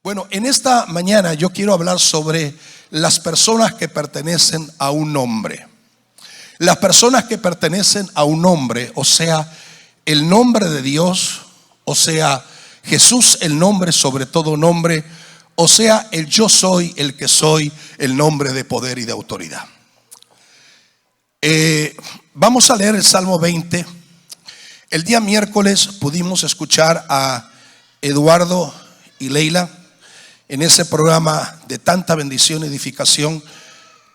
Bueno, en esta mañana yo quiero hablar sobre las personas que pertenecen a un nombre. Las personas que pertenecen a un nombre, o sea, el nombre de Dios, o sea, Jesús, el nombre sobre todo nombre, o sea, el yo soy, el que soy, el nombre de poder y de autoridad. Vamos a leer el Salmo 20. El día miércoles pudimos escuchar a Eduardo y Leila en ese programa de tanta bendición y edificación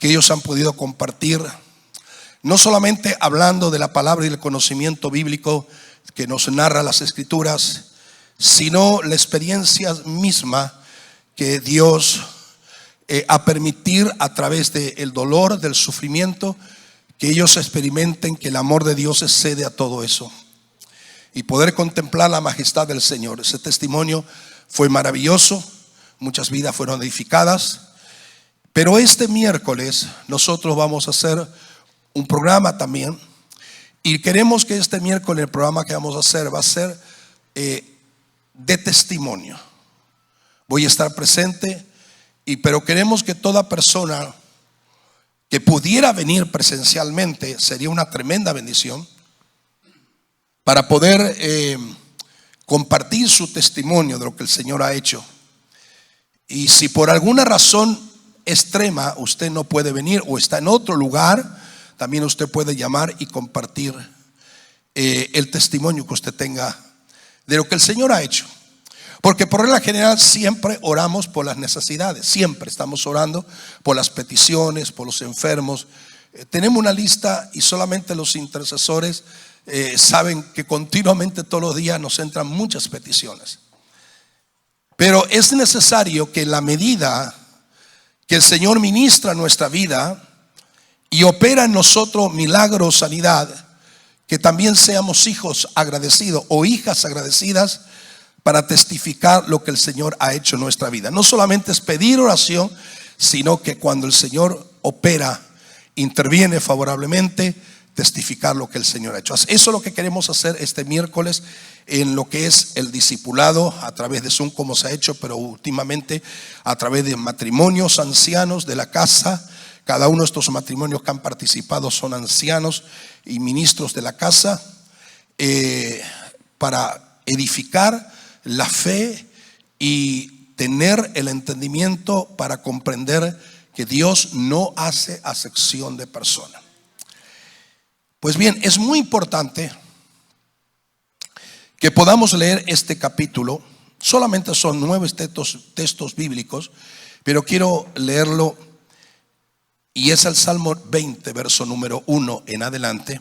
que ellos han podido compartir, no solamente hablando de la palabra y el conocimiento bíblico que nos narra las escrituras, sino la experiencia misma que Dios a permitir a través del dolor, del sufrimiento, que ellos experimenten que el amor de Dios excede a todo eso y poder contemplar la majestad del Señor. Ese testimonio fue maravilloso, muchas vidas fueron edificadas. Pero este miércoles nosotros vamos a hacer un programa también, y queremos que este miércoles el programa que vamos a hacer va a ser de testimonio. Voy a estar presente, pero queremos que toda persona que pudiera venir presencialmente, sería una tremenda bendición para poder compartir su testimonio de lo que el Señor ha hecho. Y si por alguna razón extrema usted no puede venir o está en otro lugar, también usted puede llamar y compartir el testimonio que usted tenga de lo que el Señor ha hecho. Porque por regla general siempre oramos por las necesidades, siempre estamos orando por las peticiones, por los enfermos. Tenemos una lista y solamente los intercesores saben que continuamente todos los días nos entran muchas peticiones. Pero es necesario que en la medida que el Señor ministra nuestra vida y opera en nosotros milagros, sanidad, que también seamos hijos agradecidos o hijas agradecidas para testificar lo que el Señor ha hecho en nuestra vida. No solamente es pedir oración, sino que cuando el Señor opera, interviene favorablemente, testificar lo que el Señor ha hecho. Eso es lo que queremos hacer este miércoles en lo que es el discipulado a través de Zoom, como se ha hecho, pero últimamente a través de matrimonios ancianos de la casa. Cada uno de estos matrimonios que han participado son ancianos y ministros de la casa, para edificar la fe y tener el entendimiento para comprender que Dios no hace acepción de persona. Pues bien, es muy importante que podamos leer este capítulo. Solamente son 9 textos bíblicos, pero quiero leerlo, y es el Salmo 20, verso número 1 en adelante.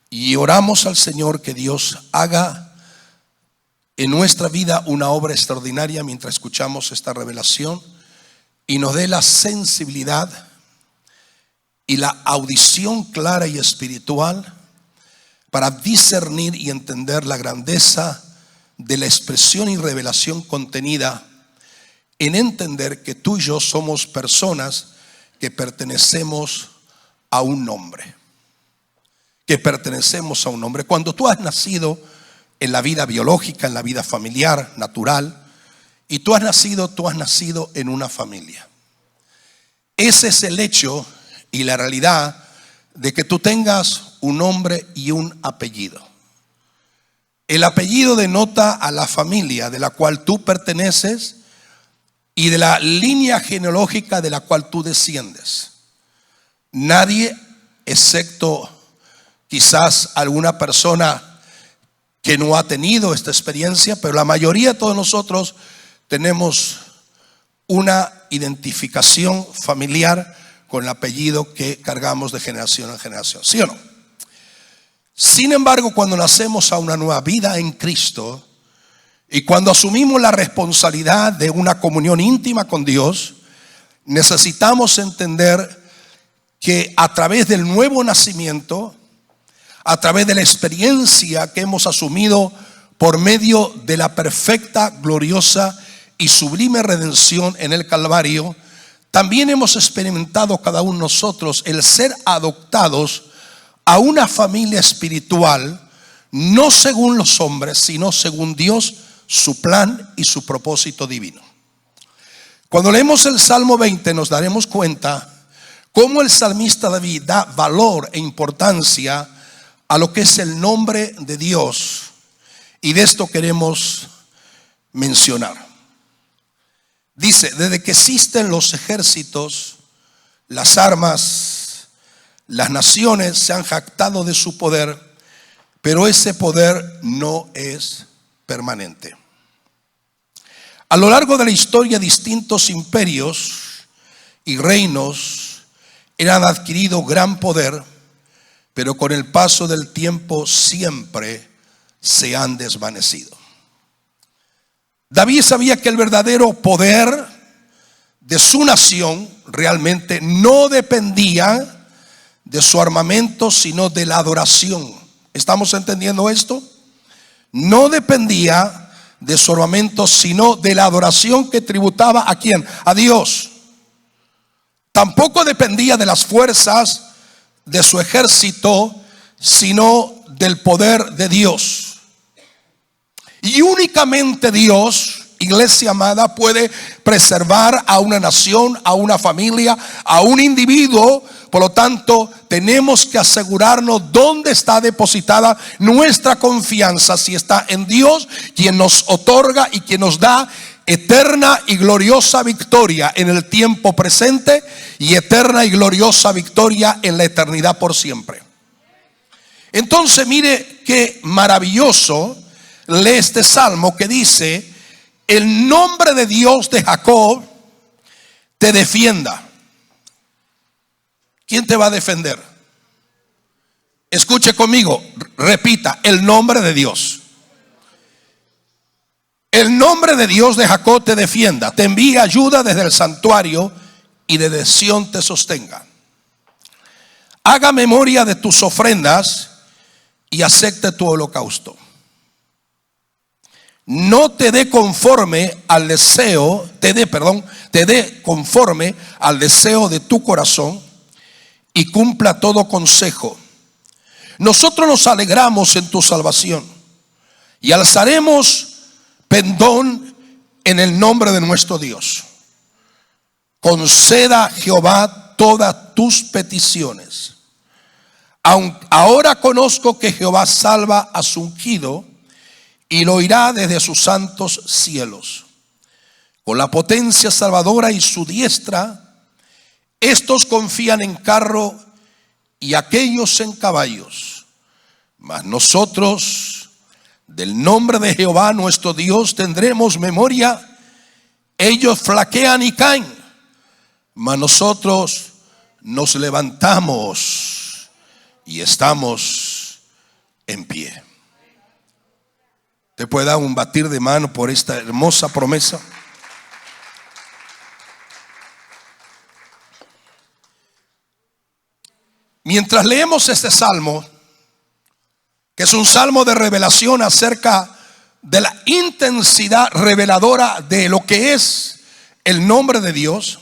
Y oramos al Señor que Dios haga en nuestra vida una obra extraordinaria mientras escuchamos esta revelación, y nos dé la sensibilidad y la audición clara y espiritual para discernir y entender la grandeza de la expresión y revelación contenida en entender que tú y yo somos personas que pertenecemos a un nombre. Que pertenecemos a un nombre. Cuando tú has nacido en la vida biológica, en la vida familiar, natural, y tú has nacido en una familia. Ese es el hecho y la realidad de que tú tengas un nombre y un apellido. El apellido denota a la familia de la cual tú perteneces y de la línea genealógica de la cual tú desciendes. Nadie, excepto quizás alguna persona que no ha tenido esta experiencia, pero la mayoría de todos nosotros tenemos una identificación familiar con el apellido que cargamos de generación en generación, ¿sí o no? Sin embargo, cuando nacemos a una nueva vida en Cristo y cuando asumimos la responsabilidad de una comunión íntima con Dios, necesitamos entender que a través del nuevo nacimiento, a través de la experiencia que hemos asumido por medio de la perfecta, gloriosa y sublime redención en el Calvario, también hemos experimentado cada uno de nosotros el ser adoptados a una familia espiritual, no según los hombres, sino según Dios, su plan y su propósito divino. Cuando leemos el Salmo 20 nos daremos cuenta cómo el salmista David da valor e importancia a lo que es el nombre de Dios, y de esto queremos mencionar. Dice: desde que existen los ejércitos, las armas, las naciones se han jactado de su poder, pero ese poder no es permanente. A lo largo de la historia, distintos imperios y reinos han adquirido gran poder, pero con el paso del tiempo siempre se han desvanecido. David sabía que el verdadero poder de su nación realmente no dependía de su armamento, sino de la adoración. ¿Estamos entendiendo esto? No dependía de su armamento, sino de la adoración que tributaba ¿a quién? A Dios. Tampoco dependía de las fuerzas de su ejército, sino del poder de Dios. Y únicamente Dios, iglesia amada, puede preservar a una nación, a una familia, a un individuo. Por lo tanto, tenemos que asegurarnos dónde está depositada nuestra confianza, si está en Dios, quien nos otorga y quien nos da eterna y gloriosa victoria en el tiempo presente y eterna y gloriosa victoria en la eternidad por siempre. Entonces, mire qué maravilloso. Lee este salmo que dice: el nombre de Dios de Jacob te defienda. ¿Quién te va a defender? Escuche conmigo, repita: el nombre de Dios. El nombre de Dios de Jacob te defienda, te envíe ayuda desde el santuario y desde Sión te sostenga. Haga memoria de tus ofrendas y acepte tu holocausto. No te dé conforme al deseo, te dé conforme al deseo de tu corazón y cumpla todo consejo. Nosotros nos alegramos en tu salvación y alzaremos pendón en el nombre de nuestro Dios. Conceda Jehová todas tus peticiones. Ahora conozco que Jehová salva a su ungido y lo oirá desde sus santos cielos. Con la potencia salvadora y su diestra, estos confían en carro y aquellos en caballos. Mas nosotros, del nombre de Jehová nuestro Dios, tendremos memoria. Ellos flaquean y caen, mas nosotros nos levantamos y estamos en pie. ¿Te puede dar un batir de mano por esta hermosa promesa? Mientras leemos este salmo, que es un salmo de revelación acerca de la intensidad reveladora de lo que es el nombre de Dios,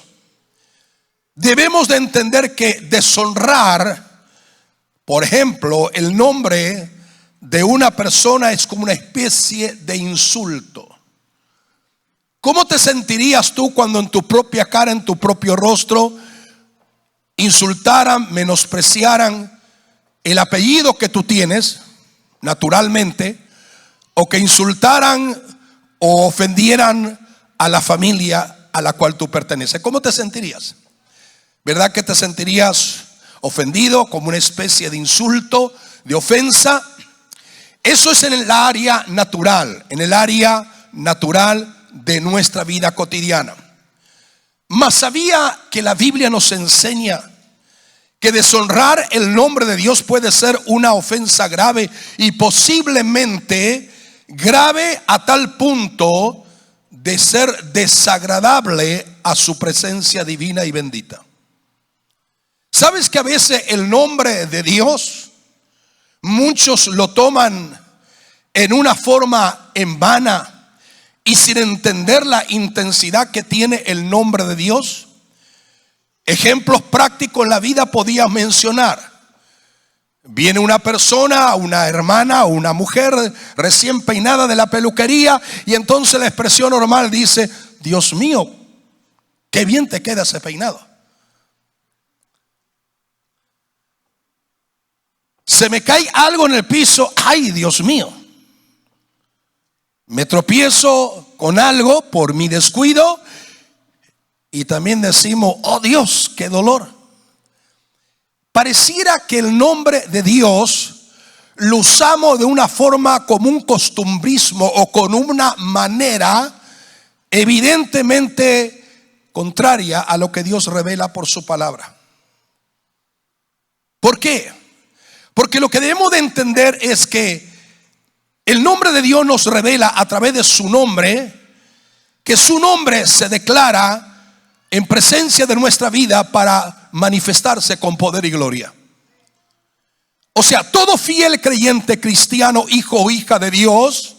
debemos de entender que deshonrar, por ejemplo, el nombre de una persona es como una especie de insulto. ¿Cómo te sentirías tú cuando en tu propia cara, en tu propio rostro, insultaran, menospreciaran el apellido que tú tienes, naturalmente, o que insultaran o ofendieran a la familia a la cual tú perteneces? ¿Cómo te sentirías? ¿Verdad que te sentirías ofendido, como una especie de insulto, de ofensa? Eso es en el área natural, de nuestra vida cotidiana. Mas sabía que la Biblia nos enseña que deshonrar el nombre de Dios puede ser una ofensa grave, y posiblemente grave a tal punto de ser desagradable a su presencia divina y bendita. ¿Sabes que a veces el nombre de Dios muchos lo toman en una forma en vana y sin entender la intensidad que tiene el nombre de Dios? Ejemplos prácticos en la vida podía mencionar. Viene una persona, una hermana o una mujer recién peinada de la peluquería, y entonces la expresión normal dice: Dios mío, Qué bien te queda ese peinado. Se me cae algo en el piso. Ay, Dios mío. Me tropiezo con algo por mi descuido y también decimos, oh Dios, qué dolor. Pareciera que el nombre de Dios lo usamos de una forma como un costumbrismo o con una manera evidentemente contraria a lo que Dios revela por su palabra. ¿Por qué? Porque lo que debemos de entender es que el nombre de Dios nos revela a través de su nombre, que su nombre se declara en presencia de nuestra vida para manifestarse con poder y gloria. O sea, todo fiel creyente cristiano, hijo o hija de Dios,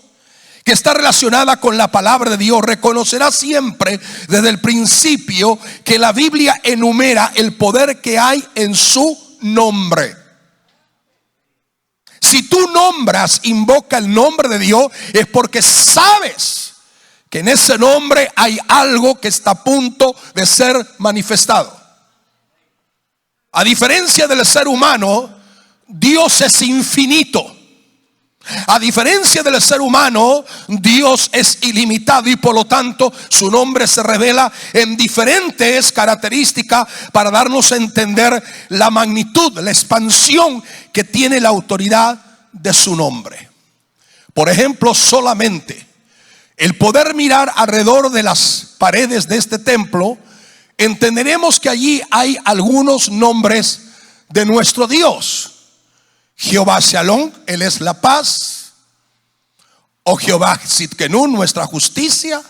que está relacionada con la palabra de Dios, reconocerá siempre desde el principio que la Biblia enumera el poder que hay en su nombre. Si tú nombras, invoca el nombre de Dios, es porque sabes que en ese nombre hay algo que está a punto de ser manifestado. A diferencia del ser humano, Dios es infinito. A diferencia del ser humano, Dios es ilimitado y por lo tanto su nombre se revela en diferentes características para darnos a entender la magnitud, la expansión que tiene la autoridad de su nombre. Por ejemplo, solamente el poder mirar alrededor de las paredes de este templo, entenderemos que allí hay algunos nombres de nuestro Dios. Jehová Shalom, Él es la paz. O Jehová Sidkenun, nuestra justicia.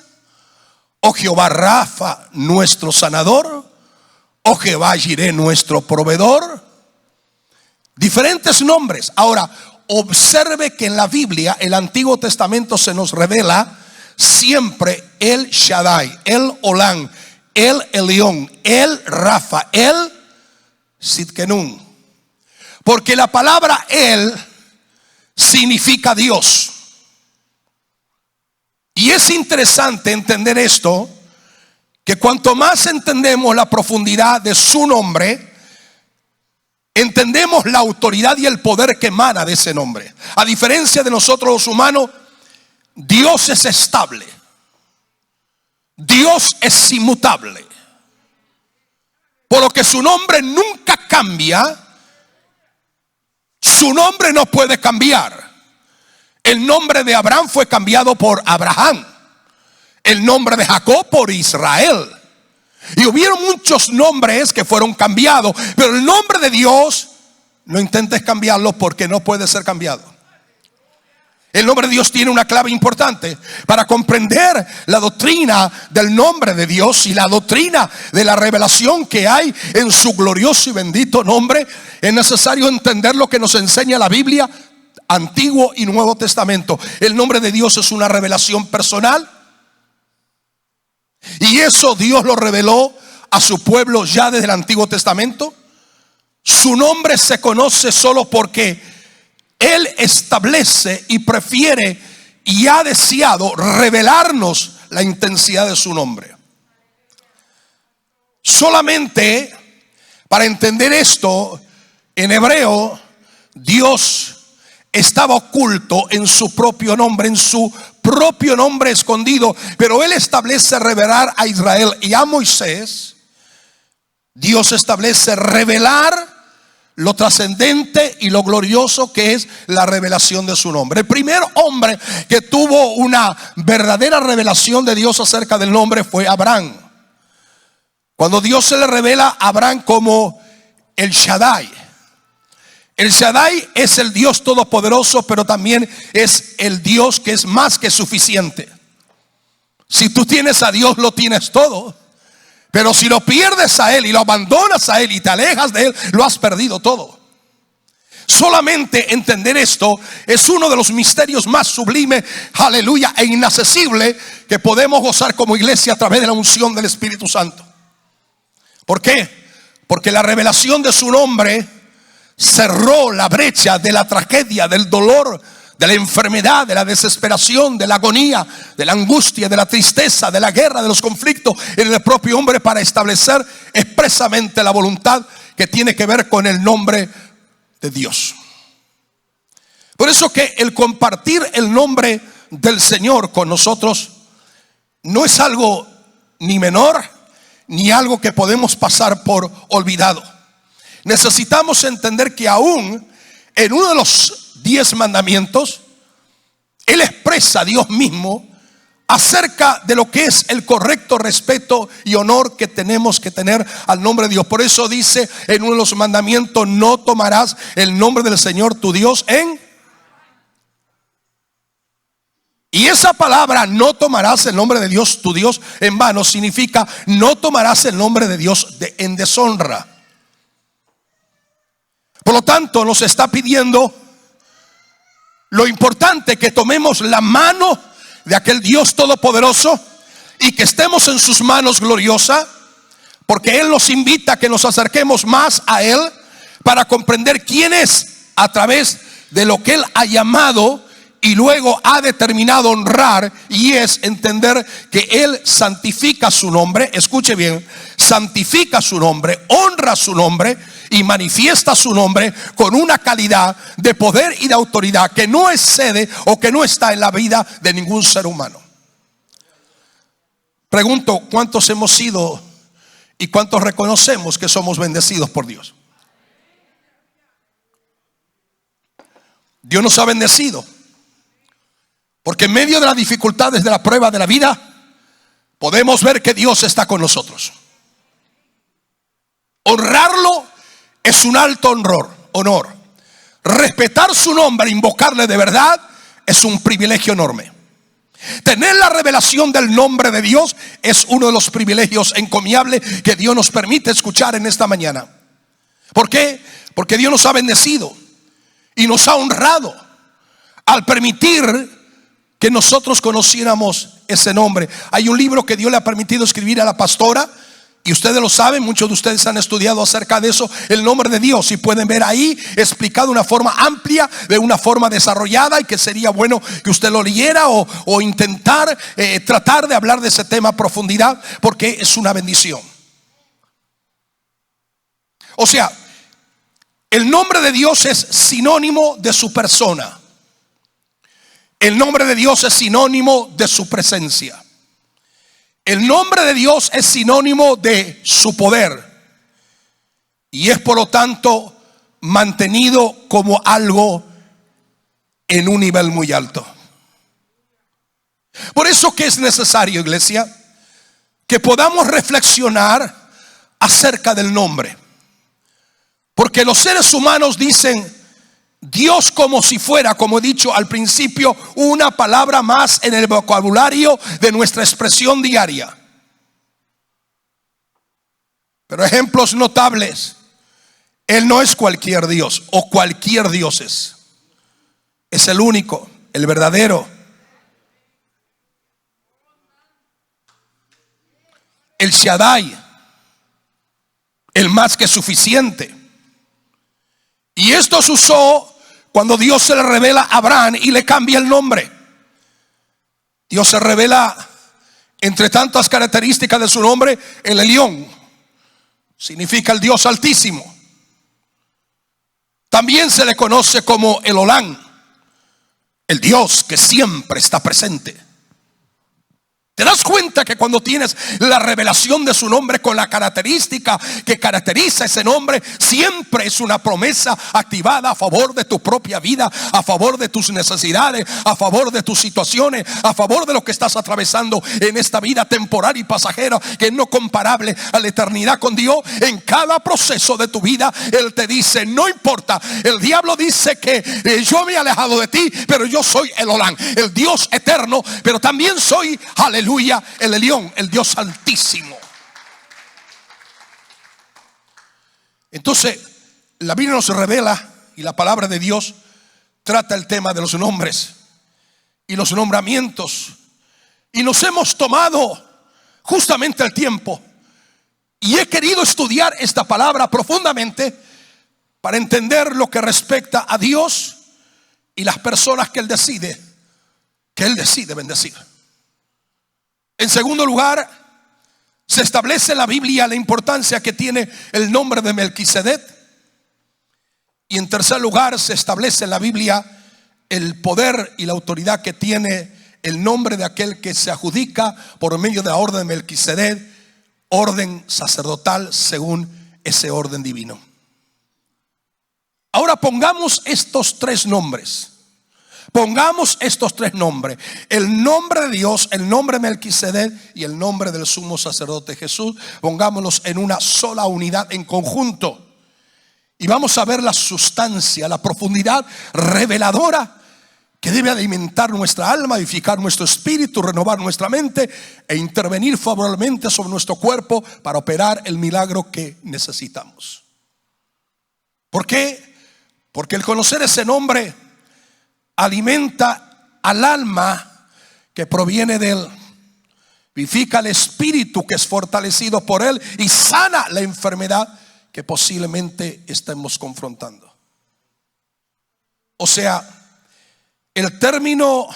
O Jehová Rafa, nuestro sanador. O Jehová Jireh, nuestro proveedor. Diferentes nombres. Ahora, observe que en la Biblia, el Antiguo Testamento, se nos revela siempre el Shaddai, el Olam, el Elión, el Rafa, el Sidkenun. Porque la palabra Él significa Dios. Y es interesante entender esto, que cuanto más entendemos la profundidad de su nombre, entendemos la autoridad y el poder que emana de ese nombre. A diferencia de nosotros los humanos, Dios es estable. Dios es inmutable. Por lo que su nombre nunca cambia. Su nombre no puede cambiar. El nombre de Abraham fue cambiado por Abraham. El nombre de Jacob por Israel. Y hubieron muchos nombres que fueron cambiados, pero el nombre de Dios no intentes cambiarlo porque no puede ser cambiado. El nombre de Dios tiene una clave importante para comprender la doctrina del nombre de Dios y la doctrina de la revelación que hay en su glorioso y bendito nombre. Es necesario entender lo que nos enseña la Biblia, Antiguo y Nuevo Testamento. El nombre de Dios es una revelación personal, y eso Dios lo reveló a su pueblo ya desde el Antiguo Testamento. Su nombre se conoce solo porque Él establece y prefiere y ha deseado revelarnos la intensidad de su nombre. Solamente para entender esto, en hebreo, Dios estaba oculto en su propio nombre, en su propio nombre escondido. Pero Él establece revelar a Israel y a Moisés. Dios establece revelar lo trascendente y lo glorioso que es la revelación de su nombre. El primer hombre que tuvo una verdadera revelación de Dios acerca del nombre fue Abraham. Cuando Dios se le revela a Abraham como el Shaddai. El Shaddai es el Dios todopoderoso, pero también es el Dios que es más que suficiente. Si tú tienes a Dios, lo tienes todo. Pero si lo pierdes a Él y lo abandonas a Él y te alejas de Él, lo has perdido todo. Solamente entender esto es uno de los misterios más sublimes, aleluya, e inaccesible que podemos gozar como iglesia a través de la unción del Espíritu Santo. ¿Por qué? Porque la revelación de su nombre cerró la brecha de la tragedia, del dolor, de la enfermedad, de la desesperación, de la agonía, de la angustia, de la tristeza, de la guerra, de los conflictos en el propio hombre, para establecer expresamente la voluntad que tiene que ver con el nombre de Dios. Por eso que el compartir el nombre del Señor con nosotros no es algo ni menor ni algo que podemos pasar por olvidado. Necesitamos entender que aún en uno de los 10 mandamientos, Él expresa a Dios mismo acerca de lo que es el correcto respeto y honor que tenemos que tener al nombre de Dios. Por eso dice en uno de los mandamientos: no tomarás el nombre del Señor tu Dios en... Y esa palabra, no tomarás el nombre de Dios tu Dios en vano, significa no tomarás el nombre de Dios en deshonra. Por lo tanto, nos está pidiendo lo importante, que tomemos la mano de aquel Dios todopoderoso y que estemos en sus manos gloriosas, porque Él nos invita a que nos acerquemos más a Él para comprender quién es a través de lo que Él ha llamado y luego ha determinado honrar, y es entender que Él santifica su nombre. Escuche bien: santifica su nombre, honra su nombre y manifiesta su nombre con una calidad de poder y de autoridad que no excede o que no está en la vida de ningún ser humano. Pregunto: ¿cuántos hemos sido y cuántos reconocemos que somos bendecidos por Dios? Dios nos ha bendecido, porque en medio de las dificultades de la prueba de la vida podemos ver que Dios está con nosotros. Honrarlo es un alto honor. Respetar su nombre, invocarle de verdad, es un privilegio enorme. Tener la revelación del nombre de Dios es uno de los privilegios encomiables que Dios nos permite escuchar en esta mañana. ¿Por qué? Porque Dios nos ha bendecido y nos ha honrado al permitir que nosotros conociéramos ese nombre. Hay un libro que Dios le ha permitido escribir a la pastora, y ustedes lo saben, muchos de ustedes han estudiado acerca de eso, el nombre de Dios, y pueden ver ahí explicado de una forma amplia, de una forma desarrollada, y que sería bueno que usted lo leyera o intentar tratar de hablar de ese tema a profundidad, porque es una bendición. O sea, el nombre de Dios es sinónimo de su persona. El nombre de Dios es sinónimo de su presencia. El nombre de Dios es sinónimo de su poder, y es por lo tanto mantenido como algo en un nivel muy alto. Por eso que es necesario, iglesia, que podamos reflexionar acerca del nombre, porque los seres humanos dicen Dios como si fuera, como he dicho al principio, una palabra más en el vocabulario de nuestra expresión diaria. Pero ejemplos notables: Él no es cualquier Dios o cualquier dioses. Es el único, el verdadero, el Shaddai, el más que suficiente. Y esto se usó cuando Dios se le revela a Abraham y le cambia el nombre. Dios se revela, entre tantas características de su nombre, el Elión. Significa el Dios Altísimo. También se le conoce como el Olán, el Dios que siempre está presente. ¿Te das cuenta que cuando tienes la revelación de su nombre con la característica que caracteriza ese nombre, siempre es una promesa activada a favor de tu propia vida, a favor de tus necesidades, a favor de tus situaciones, a favor de lo que estás atravesando en esta vida temporal y pasajera, que es no comparable a la eternidad con Dios? En cada proceso de tu vida Él te dice: no importa, el diablo dice que yo me he alejado de ti, pero yo soy el Olán, el Dios eterno, pero también soy, aleluya, el Elión, el Dios Altísimo. Entonces la Biblia nos revela, y la palabra de Dios trata el tema de los nombres y los nombramientos, y nos hemos tomado justamente el tiempo, y he querido estudiar esta palabra profundamente para entender lo que respecta a Dios y las personas que Él decide bendecir. En segundo lugar, se establece en la Biblia la importancia que tiene el nombre de Melquisedec. Y en tercer lugar, se establece en la Biblia el poder y la autoridad que tiene el nombre de aquel que se adjudica por medio de la orden de Melquisedec, orden sacerdotal según ese orden divino. Ahora pongamos estos tres nombres. El nombre de Dios, el nombre de Melquisedec y el nombre del sumo sacerdote Jesús. Pongámoslos en una sola unidad, en conjunto. Y vamos a ver la sustancia, la profundidad reveladora que debe alimentar nuestra alma, edificar nuestro espíritu, renovar nuestra mente e intervenir favorablemente sobre nuestro cuerpo para operar el milagro que necesitamos. ¿Por qué? Porque el conocer ese nombre alimenta al alma que proviene de Él, vivifica el espíritu que es fortalecido por Él y sana la enfermedad que posiblemente estemos confrontando. O sea, el término,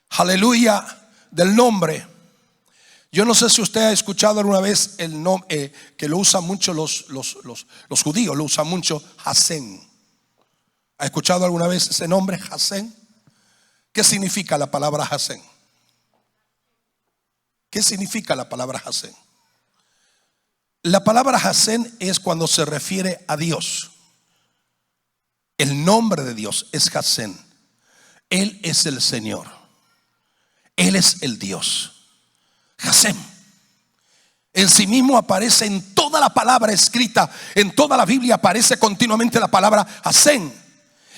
aleluya, del nombre. Yo no sé si usted ha escuchado alguna vez el nombre que lo usan mucho los judíos, lo usan mucho, Hasén. ¿Ha escuchado alguna vez ese nombre, Hasén? ¿Qué significa la palabra Hasén? ¿Qué significa la palabra Hasén? La palabra Hasén es cuando se refiere a Dios. El nombre de Dios es Hasén. Él es el Señor. Él es el Dios. Hasén. En sí mismo aparece en toda la palabra escrita, en toda la Biblia aparece continuamente la palabra Hasén.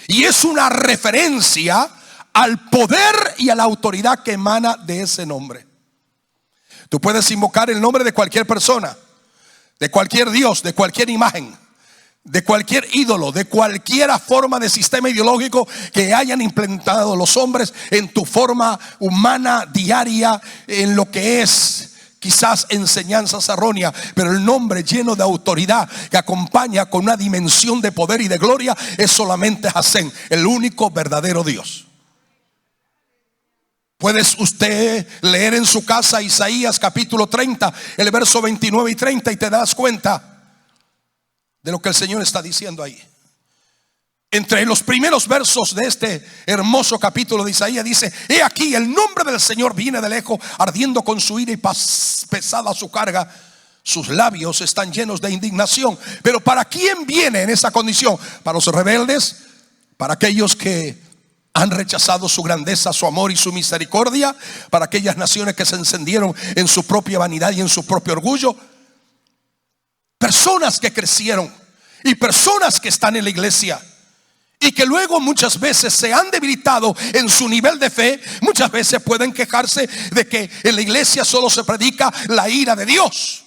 Y es una referencia al poder y a la autoridad que emana de ese nombre. Tú puedes invocar el nombre de cualquier persona, de cualquier Dios, de cualquier imagen, de cualquier ídolo, de cualquier forma de sistema ideológico que hayan implementado los hombres en tu forma humana diaria, en lo que es quizás enseñanzas erróneas, pero el nombre lleno de autoridad que acompaña con una dimensión de poder y de gloria es solamente Hasén, el único verdadero Dios. Puedes usted leer en su casa Isaías capítulo 30, el verso 29 y 30, y te das cuenta de lo que el Señor está diciendo ahí. Entre los primeros versos de este hermoso capítulo de Isaías dice: he aquí, el nombre del Señor viene de lejos, ardiendo con su ira y pesada su carga. Sus labios están llenos de indignación. Pero ¿para quién viene en esa condición? Para los rebeldes, para aquellos que han rechazado su grandeza, su amor y su misericordia, para aquellas naciones que se encendieron en su propia vanidad y en su propio orgullo. Personas que crecieron y personas que están en la iglesia y que luego muchas veces se han debilitado en su nivel de fe. Muchas veces pueden quejarse de que en la iglesia solo se predica la ira de Dios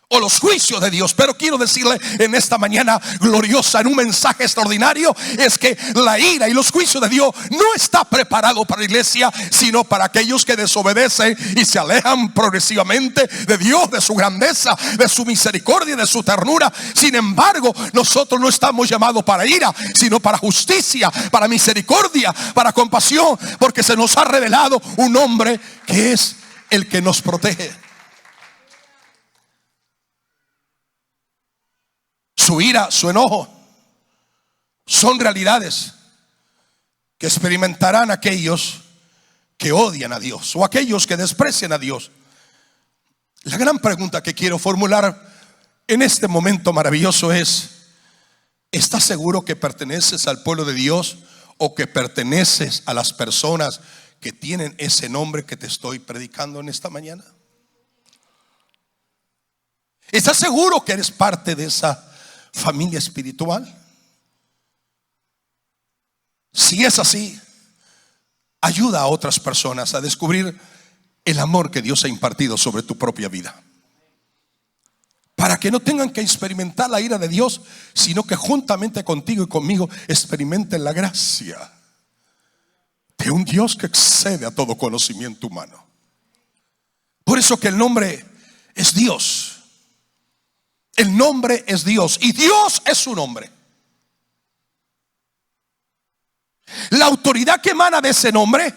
o los juicios de Dios. Pero quiero decirle en esta mañana gloriosa, en un mensaje extraordinario, es que la ira y los juicios de Dios no está preparado para la iglesia, sino para aquellos que desobedecen y se alejan progresivamente de Dios, de su grandeza, de su misericordia, de su ternura. Sin embargo, nosotros no estamos llamados para ira, sino para justicia, para misericordia, para compasión, porque se nos ha revelado un hombre que es el que nos protege. Su ira, su enojo son realidades que experimentarán aquellos que odian a Dios o aquellos que desprecian a Dios. La gran pregunta que quiero formular en este momento maravilloso es: ¿estás seguro que perteneces al pueblo de Dios o que perteneces a las personas que tienen ese nombre que te estoy predicando en esta mañana? ¿Estás seguro que eres parte de esa familia espiritual? Si es así, ayuda a otras personas a descubrir el amor que Dios ha impartido sobre tu propia vida, para que no tengan que experimentar la ira de Dios, sino que juntamente contigo y conmigo experimenten la gracia de un Dios que excede a todo conocimiento humano. Por eso que el nombre es Dios. El nombre es Dios y Dios es su nombre. La autoridad que emana de ese nombre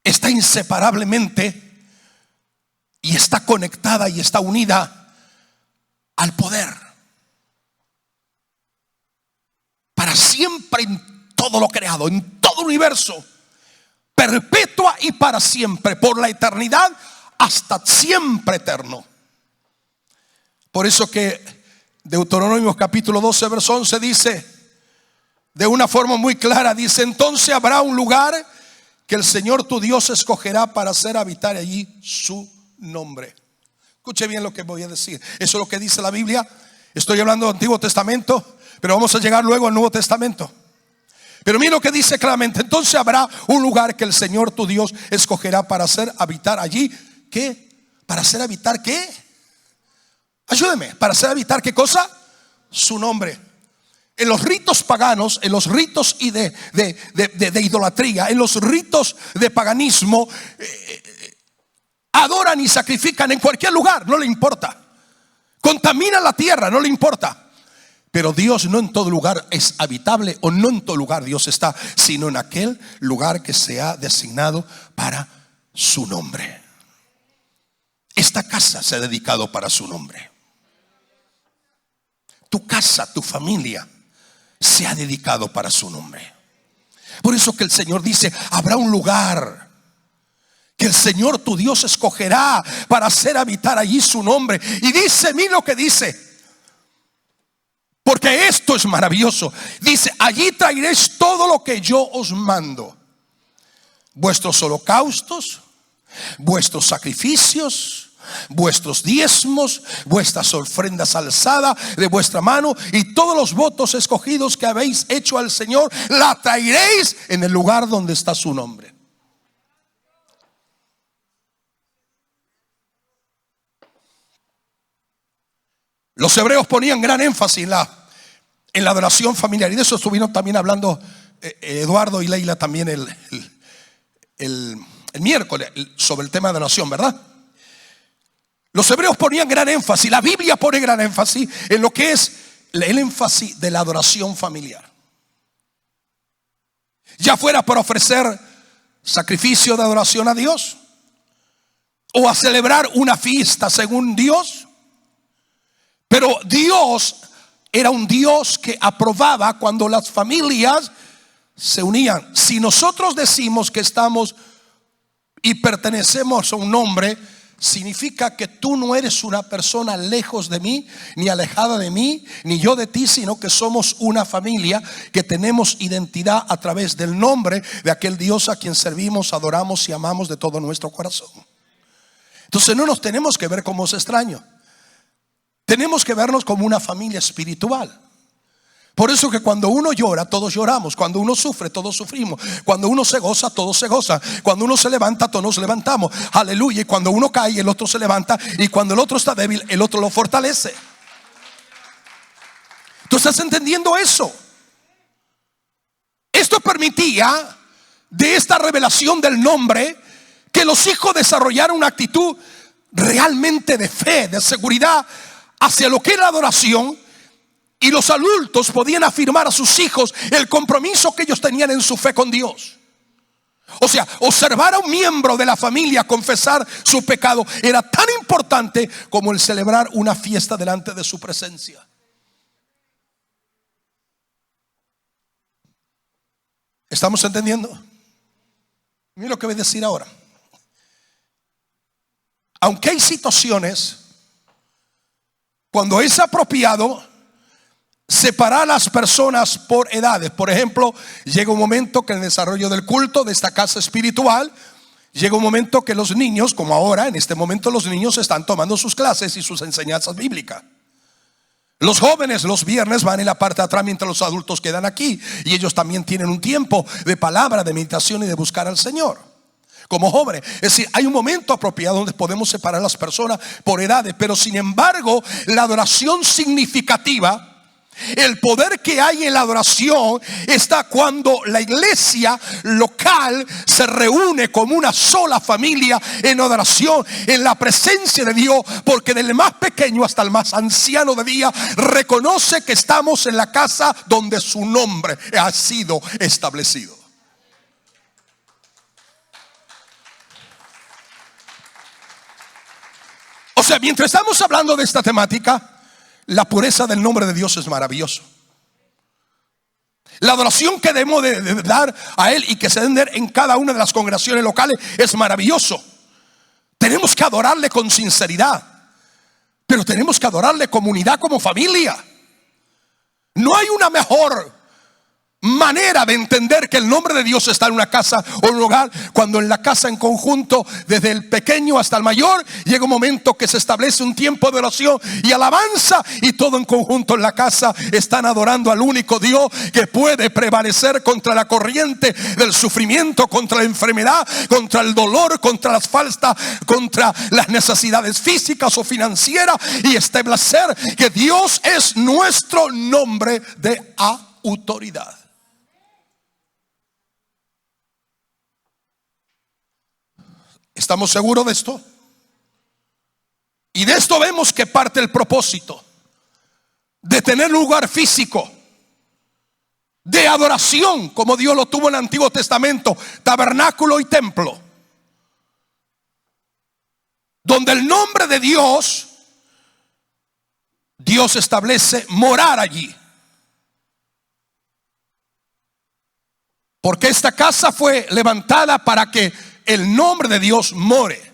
está inseparablemente y está conectada y está unida al poder. Para siempre en todo lo creado, en todo el universo, perpetua y para siempre, por la eternidad hasta siempre eterno. Por eso que Deuteronomio capítulo 12 verso 11 dice de una forma muy clara, dice: entonces habrá un lugar que el Señor tu Dios escogerá para hacer habitar allí su nombre. Escuche bien lo que voy a decir. Eso es lo que dice la Biblia. Estoy hablando del Antiguo Testamento, pero vamos a llegar luego al Nuevo Testamento. Pero mira lo que dice claramente: entonces habrá un lugar que el Señor tu Dios escogerá para hacer habitar allí. ¿Qué? ¿Para hacer habitar qué? Ayúdeme. ¿Para hacer habitar qué cosa? Su nombre. En los ritos paganos, en los ritos y de idolatría, en los ritos de paganismo, adoran y sacrifican en cualquier lugar, no le importa. Contaminan la tierra, no le importa. Pero Dios no en todo lugar es habitable, o no en todo lugar Dios está, sino en aquel lugar que se ha designado para su nombre. Esta casa se ha dedicado para su nombre. Tu casa, tu familia se ha dedicado para su nombre. Por eso que el Señor dice: habrá un lugar que el Señor tu Dios escogerá para hacer habitar allí su nombre. Y dice, mira lo que dice, porque esto es maravilloso. Dice: allí traeréis todo lo que yo os mando, vuestros holocaustos, vuestros sacrificios, vuestros diezmos, vuestras ofrendas alzadas de vuestra mano, y todos los votos escogidos que habéis hecho al Señor, la traeréis en el lugar donde está su nombre. Los hebreos ponían gran énfasis en la adoración familiar, y de eso estuvieron también hablando Eduardo y Leila también el miércoles sobre el tema de adoración, ¿verdad? Los hebreos ponían gran énfasis, la Biblia pone gran énfasis en lo que es el énfasis de la adoración familiar. Ya fuera para ofrecer sacrificio de adoración a Dios, o a celebrar una fiesta según Dios. Pero Dios era un Dios que aprobaba cuando las familias se unían. Si nosotros decimos que estamos y pertenecemos a un nombre, significa que tú no eres una persona lejos de mí, ni alejada de mí, ni yo de ti, sino que somos una familia que tenemos identidad a través del nombre de aquel Dios a quien servimos, adoramos y amamos de todo nuestro corazón. Entonces no nos tenemos que ver como extraños, tenemos que vernos como una familia espiritual. Por eso que cuando uno llora, todos lloramos. Cuando uno sufre, todos sufrimos. Cuando uno se goza, todos se gozan. Cuando uno se levanta, todos nos levantamos. Aleluya. Y cuando uno cae, el otro se levanta. Y cuando el otro está débil, el otro lo fortalece. ¿Tú estás entendiendo eso? Esto permitía, de esta revelación del nombre, que los hijos desarrollaran una actitud realmente de fe, de seguridad hacia lo que era la adoración. Y los adultos podían afirmar a sus hijos el compromiso que ellos tenían en su fe con Dios. O sea, observar a un miembro de la familia confesar su pecado era tan importante como el celebrar una fiesta delante de su presencia. ¿Estamos entendiendo? Mira lo que voy a decir ahora. Aunque hay situaciones cuando es apropiado separar a las personas por edades. Por ejemplo, llega un momento que en el desarrollo del culto de esta casa espiritual, llega un momento que los niños, como ahora, en este momento los niños están tomando sus clases y sus enseñanzas bíblicas. Los jóvenes los viernes van en la parte de atrás mientras los adultos quedan aquí, y ellos también tienen un tiempo de palabra, de meditación y de buscar al Señor. Como jóvenes, es decir, hay un momento apropiado donde podemos separar a las personas por edades, pero sin embargo, la adoración significativa El poder que hay en la adoración está cuando la iglesia local se reúne como una sola familia en adoración, en la presencia de Dios, porque del más pequeño hasta el más anciano de día reconoce que estamos en la casa donde su nombre ha sido establecido. O sea, mientras estamos hablando de esta temática, la pureza del nombre de Dios es maravilloso. La adoración que debemos de dar a Él y que se debe dar en cada una de las congregaciones locales es maravilloso. Tenemos que adorarle con sinceridad, pero tenemos que adorarle como unidad, como familia. No hay una mejor manera de entender que el nombre de Dios está en una casa o en un hogar, cuando en la casa en conjunto, desde el pequeño hasta el mayor, llega un momento que se establece un tiempo de oración y alabanza, y todo en conjunto en la casa están adorando al único Dios que puede prevalecer contra la corriente del sufrimiento, contra la enfermedad, contra el dolor, contra las faltas, contra las necesidades físicas o financieras, y establecer que Dios es nuestro nombre de autoridad. ¿Estamos seguros de esto? Y de esto vemos que parte el propósito de tener lugar físico de adoración, como Dios lo tuvo en el Antiguo Testamento, tabernáculo y templo, donde el nombre de Dios establece morar allí. Porque esta casa fue levantada para que el nombre de Dios more.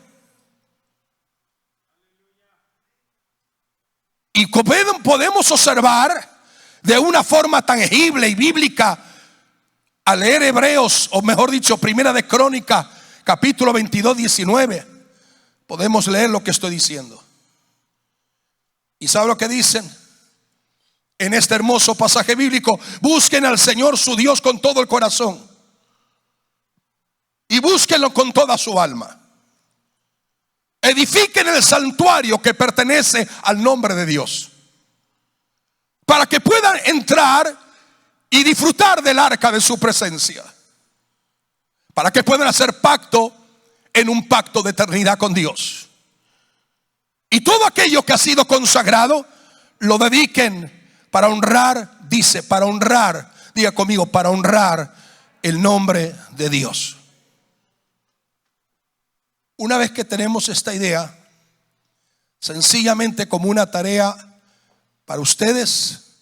Y podemos observar de una forma tangible y bíblica al leer Hebreos, o mejor dicho, Primera de Crónicas, capítulo 22, 19. Podemos leer lo que estoy diciendo. ¿Y sabe lo que dicen en este hermoso pasaje bíblico? Busquen al Señor su Dios con todo el corazón y búsquenlo con toda su alma. Edifiquen el santuario que pertenece al nombre de Dios, para que puedan entrar y disfrutar del arca de su presencia, para que puedan hacer pacto en un pacto de eternidad con Dios. Y todo aquello que ha sido consagrado lo dediquen para honrar, dice, para honrar, diga conmigo, para honrar el nombre de Dios. Una vez que tenemos esta idea, sencillamente como una tarea para ustedes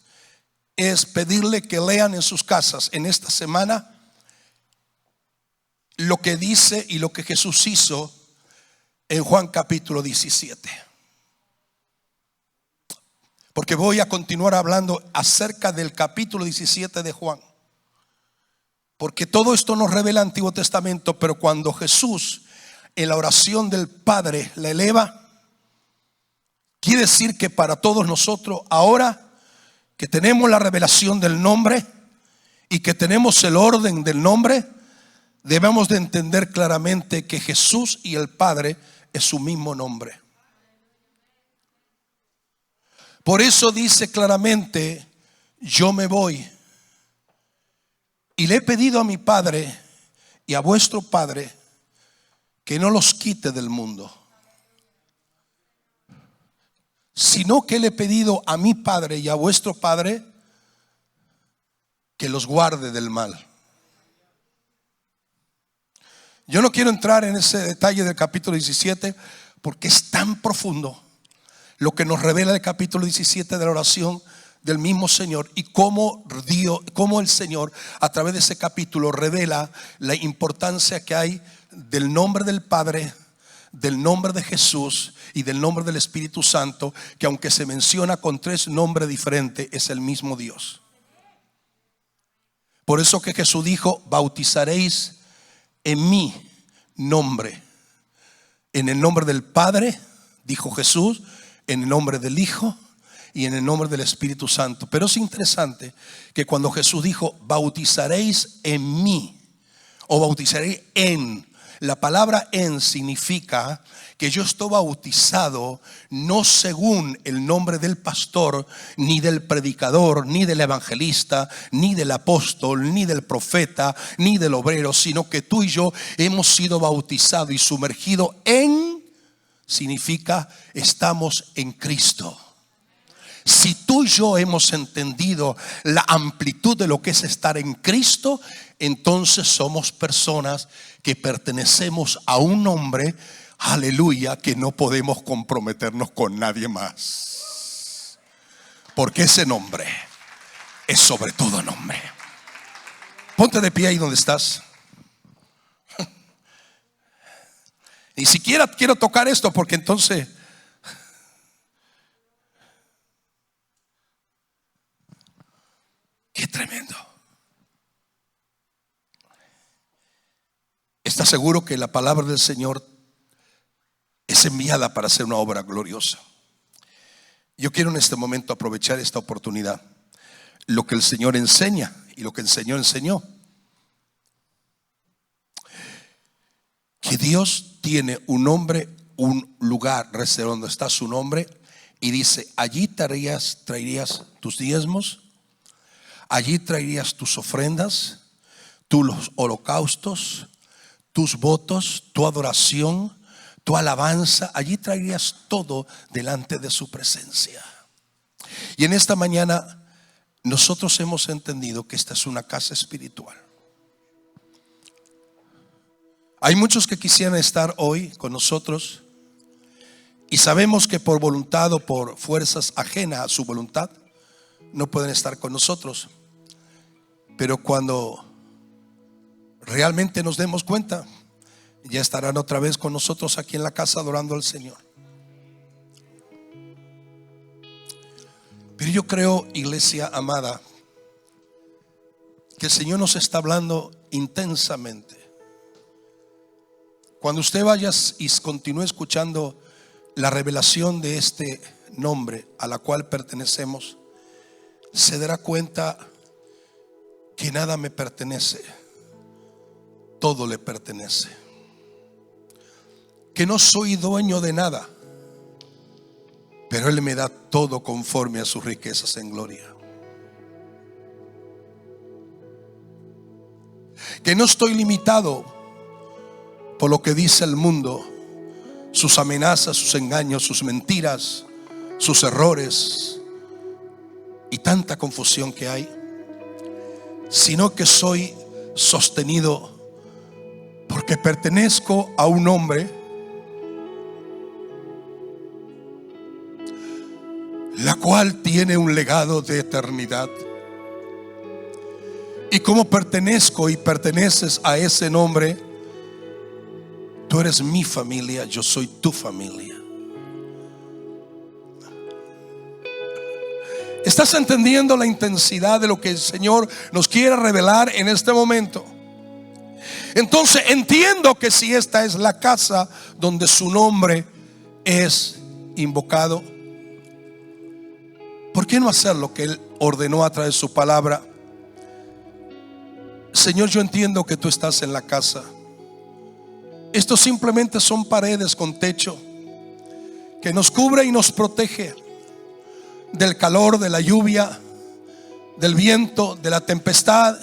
es pedirle que lean en sus casas en esta semana lo que dice y lo que Jesús hizo en Juan capítulo 17. Porque voy a continuar hablando acerca del capítulo 17 de Juan. Porque todo esto nos revela el Antiguo Testamento, pero cuando Jesús en la oración del Padre la eleva, quiere decir que para todos nosotros, ahora que tenemos la revelación del nombre y que tenemos el orden del nombre, debemos de entender claramente que Jesús y el Padre es su mismo nombre. Por eso dice claramente: yo me voy y le he pedido a mi Padre y a vuestro Padre que no los quite del mundo, sino que le he pedido a mi Padre y a vuestro Padre que los guarde del mal. Yo no quiero entrar en ese detalle del capítulo 17 porque es tan profundo lo que nos revela el capítulo 17 de la oración del mismo Señor, y cómo el Señor a través de ese capítulo revela la importancia que hay del nombre del Padre, del nombre de Jesús y del nombre del Espíritu Santo, que aunque se menciona con 3 nombres diferentes, es el mismo Dios. Por eso que Jesús dijo: bautizaréis en mi nombre. En el nombre del Padre, dijo Jesús, en el nombre del Hijo y en el nombre del Espíritu Santo. Pero es interesante que cuando Jesús dijo bautizaréis en mí o bautizaréis en, La palabra en significa que yo estoy bautizado no según el nombre del pastor, ni del predicador, ni del evangelista, ni del apóstol, ni del profeta, ni del obrero, sino que tú y yo hemos sido bautizados y sumergidos en, significa estamos en Cristo. Si tú y yo hemos entendido la amplitud de lo que es estar en Cristo, entonces somos personas que pertenecemos a un nombre, aleluya, que no podemos comprometernos con nadie más. Porque ese nombre es sobre todo nombre. Ponte de pie ahí donde estás. Ni siquiera quiero tocar esto porque entonces qué tremendo. ¿Estás seguro que la palabra del Señor es enviada para hacer una obra gloriosa? Yo quiero en este momento aprovechar esta oportunidad. Lo que el Señor enseña y lo que el Señor enseñó, que Dios tiene un nombre, un lugar reservado donde está su nombre, y dice: allí traerías tus diezmos, allí traerías tus ofrendas, tus holocaustos, tus votos, tu adoración, tu alabanza. Allí traerías todo delante de su presencia. Y en esta mañana nosotros hemos entendido que esta es una casa espiritual. Hay muchos que quisieran estar hoy con nosotros, y sabemos que por voluntad o por fuerzas ajenas a su voluntad no pueden estar con nosotros. Pero cuando realmente nos demos cuenta, ya estarán otra vez con nosotros aquí en la casa adorando al Señor. Pero yo creo, iglesia amada, que el Señor nos está hablando intensamente. Cuando usted vaya y continúe escuchando la revelación de este nombre a la cual pertenecemos, se dará cuenta que nada me pertenece, todo le pertenece. Que no soy dueño de nada, pero Él me da todo conforme a sus riquezas en gloria. Que no estoy limitado por lo que dice el mundo, sus amenazas, sus engaños, sus mentiras, sus errores y tanta confusión que hay, sino que soy sostenido porque pertenezco a un hombre la cual tiene un legado de eternidad. Y como pertenezco y perteneces a ese nombre, tú eres mi familia, yo soy tu familia. ¿Estás entendiendo la intensidad de lo que el Señor nos quiere revelar en este momento? Entonces entiendo que si esta es la casa donde su nombre es invocado, ¿por qué no hacer lo que Él ordenó a través de su palabra? Señor, yo entiendo que tú estás en la casa. Esto simplemente son paredes con techo que nos cubre y nos protege del calor, de la lluvia, del viento, de la tempestad,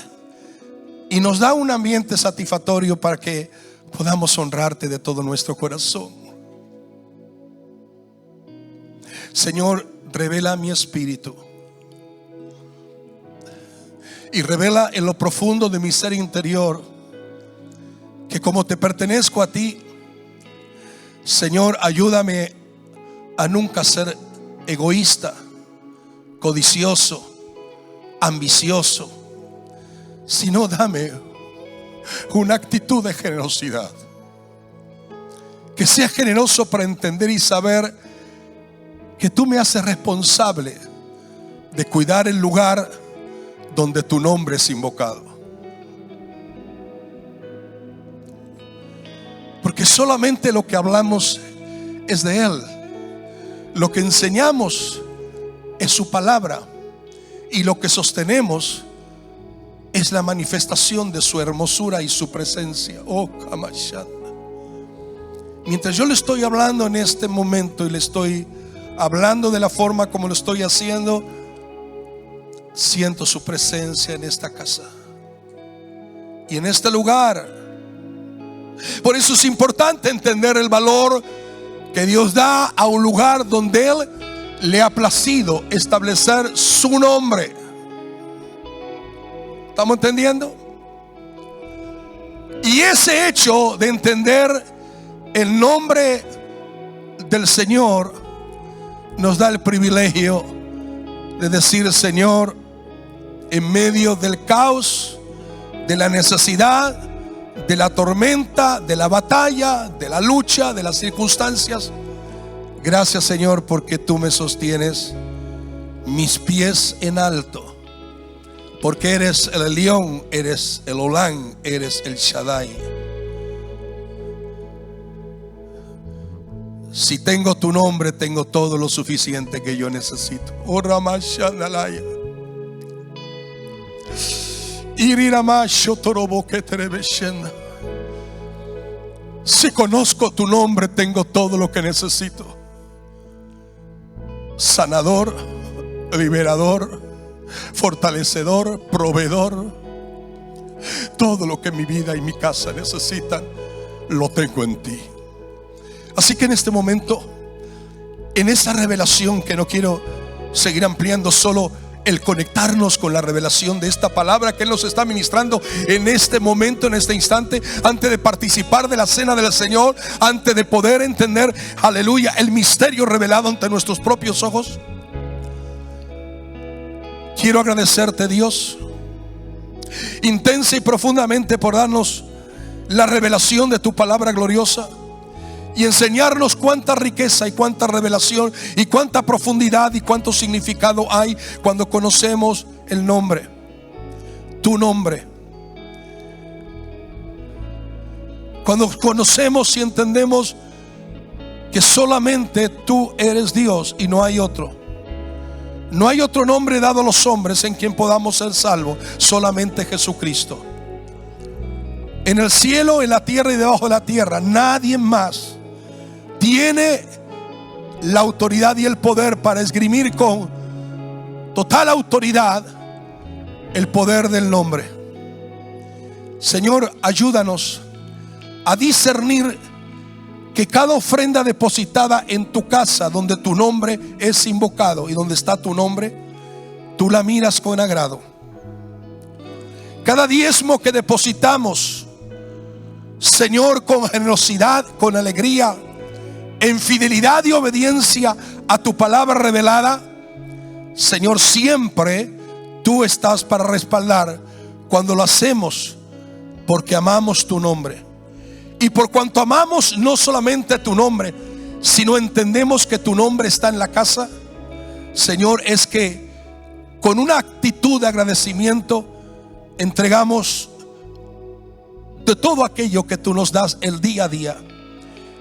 y nos da un ambiente satisfactorio para que podamos honrarte de todo nuestro corazón. Señor, revela mi espíritu y revela en lo profundo de mi ser interior que como te pertenezco a ti, Señor, ayúdame a nunca ser egoísta, codicioso, ambicioso, sino dame una actitud de generosidad, que sea generoso para entender y saber que tú me haces responsable de cuidar el lugar donde tu nombre es invocado. Porque solamente lo que hablamos es de Él, lo que enseñamos es su palabra, y lo que sostenemos es la manifestación de su hermosura y su presencia. Oh, Kamashanda. Mientras yo le estoy hablando en este momento y le estoy hablando de la forma como lo estoy haciendo, siento su presencia en esta casa y en este lugar. Por eso es importante entender el valor que Dios da a un lugar donde Él le ha placido establecer su nombre. ¿Estamos entendiendo? Y ese hecho de entender el nombre del Señor nos da el privilegio de decir: Señor, en medio del caos, de la necesidad, de la tormenta, de la batalla, de la lucha, de las circunstancias, gracias, Señor, porque tú me sostienes mis pies en alto, porque eres el Elión, eres el Olán, eres el Shaddai. Si tengo tu nombre, tengo todo lo suficiente que yo necesito. Oh, Ramashanalaya. Si conozco tu nombre, tengo todo lo que necesito. Sanador, liberador, fortalecedor, proveedor. Todo lo que mi vida y mi casa necesitan, lo tengo en ti. Así que en este momento, en esa revelación que no quiero seguir ampliando, solo el conectarnos con la revelación de esta palabra que Él nos está ministrando en este momento, en este instante, antes de participar de la cena del Señor, antes de poder entender, aleluya, el misterio revelado ante nuestros propios ojos. Quiero agradecerte, Dios, intensa y profundamente, por darnos la revelación de tu palabra gloriosa y enseñarnos cuánta riqueza y cuánta revelación y cuánta profundidad y cuánto significado hay cuando conocemos el nombre, tu nombre. Cuando conocemos y entendemos que solamente tú eres Dios y no hay otro. No hay otro nombre dado a los hombres en quien podamos ser salvos, solamente Jesucristo. En el cielo, en la tierra y debajo de la tierra, nadie más tiene la autoridad y el poder para esgrimir con total autoridad el poder del nombre. Señor, ayúdanos a discernir que cada ofrenda depositada en tu casa, donde tu nombre es invocado y donde está tu nombre, tú la miras con agrado. Cada diezmo que depositamos, Señor, con generosidad, con alegría, en fidelidad y obediencia a tu palabra revelada, Señor, siempre tú estás para respaldar cuando lo hacemos porque amamos tu nombre. Y por cuanto amamos no solamente tu nombre, sino entendemos que tu nombre está en la casa, Señor, es que con una actitud de agradecimiento entregamos de todo aquello que tú nos das el día a día.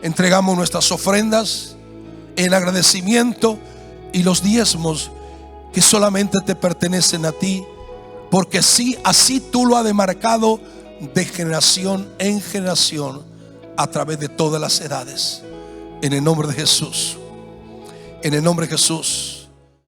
Entregamos nuestras ofrendas en agradecimiento y los diezmos que solamente te pertenecen a ti, porque sí, así tú lo has demarcado de generación en generación a través de todas las edades. En el nombre de Jesús, en el nombre de Jesús.